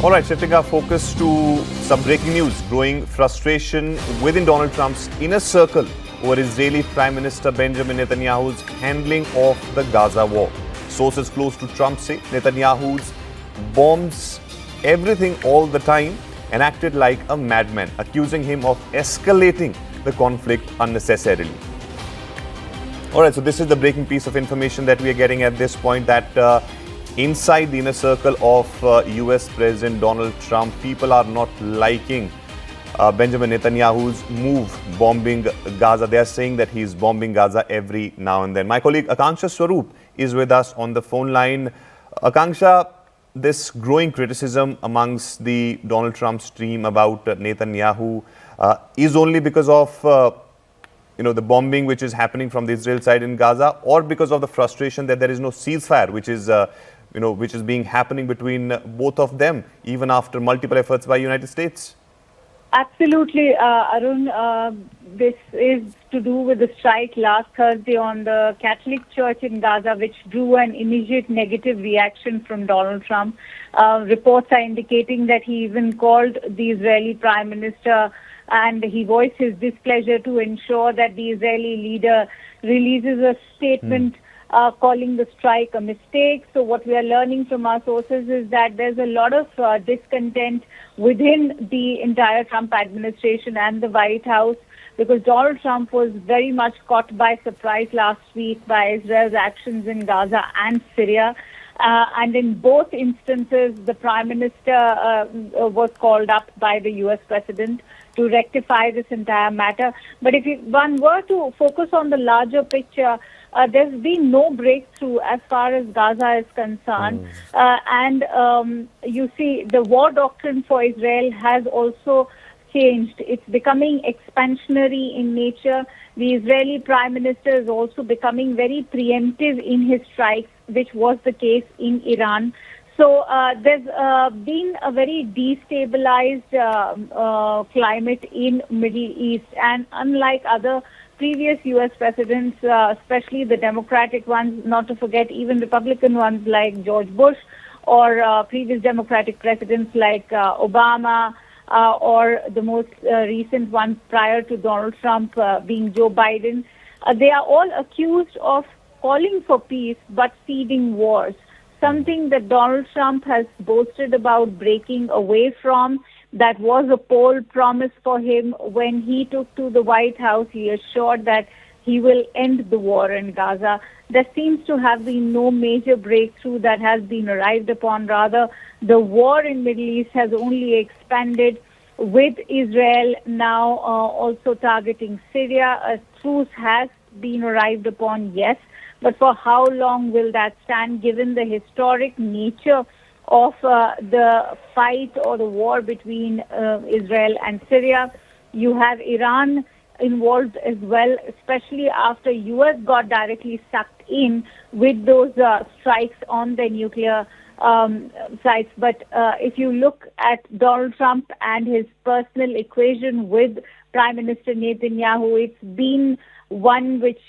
All right, shifting our focus to some breaking news. Growing frustration within Donald Trump's inner circle over Israeli Prime Minister Benjamin Netanyahu's handling of the Gaza war. Sources close to Trump say Netanyahu's bombs everything all the time and acted like a madman, accusing him of escalating the conflict unnecessarily. All right, so this is the breaking piece of information that we are getting at this point, that inside the inner circle of US President Donald Trump, people are not liking Benjamin Netanyahu's move bombing Gaza. They are saying that he's bombing Gaza every now and then. My colleague Akanksha Swaroop is with us on the phone line. Akanksha, this growing criticism amongst the Donald Trump's team about Netanyahu is only because of the bombing which is happening from the Israel side in Gaza, or because of the frustration that there is no ceasefire, which is being happening between both of them, even after multiple efforts by United States? Absolutely, Arun. This is to do with the strike last Thursday on the Catholic Church in Gaza, which drew an immediate negative reaction from Donald Trump. Reports are indicating that he even called the Israeli Prime Minister and he voiced his displeasure to ensure that the Israeli leader releases a statement calling the strike a mistake. So what we are learning from our sources is that there's a lot of discontent within the entire Trump administration and the White House, because Donald Trump was very much caught by surprise last week by Israel's actions in Gaza and Syria. And in both instances, the Prime Minister was called up by the U.S. President to rectify this entire matter. But if one were to focus on the larger picture, there's been no breakthrough as far as Gaza is concerned. You see, the war doctrine for Israel has also changed. It's becoming expansionary in nature. The Israeli Prime Minister is also becoming very preemptive in his strikes, which was the case in Iran. So there's been a very destabilized climate in Middle East, and unlike other previous U.S. presidents, especially the Democratic ones, not to forget even Republican ones like George Bush, or previous Democratic presidents like Obama, or the most recent one prior to Donald Trump being Joe Biden, they are all accused of calling for peace but feeding wars, something that Donald Trump has boasted about breaking away from. That was a poll promise for him when he took to the White House. He assured that he will end the war in Gaza. There seems to have been no major breakthrough that has been arrived upon. Rather, the war in Middle East has only expanded, with Israel now also targeting Syria. A truce has been arrived upon, yes, but for how long will that stand, given the historic nature of the fight or the war between Israel and Syria? You have Iran involved as well, especially after U.S. got directly sucked in with those strikes on the nuclear sites. But if you look at Donald Trump and his personal equation with Prime Minister Netanyahu, it's been one which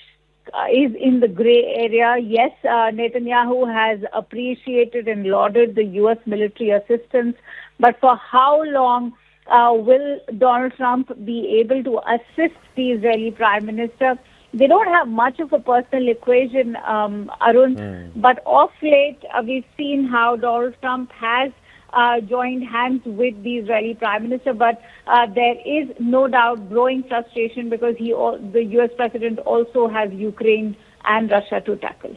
is in the gray area. Yes, Netanyahu has appreciated and lauded the U.S. military assistance, but for how long will Donald Trump be able to assist the Israeli Prime Minister? They don't have much of a personal equation, Arun, but of late we've seen how Donald Trump has joined hands with the Israeli Prime Minister, but there is no doubt growing frustration because the U.S. President also has Ukraine and Russia to tackle.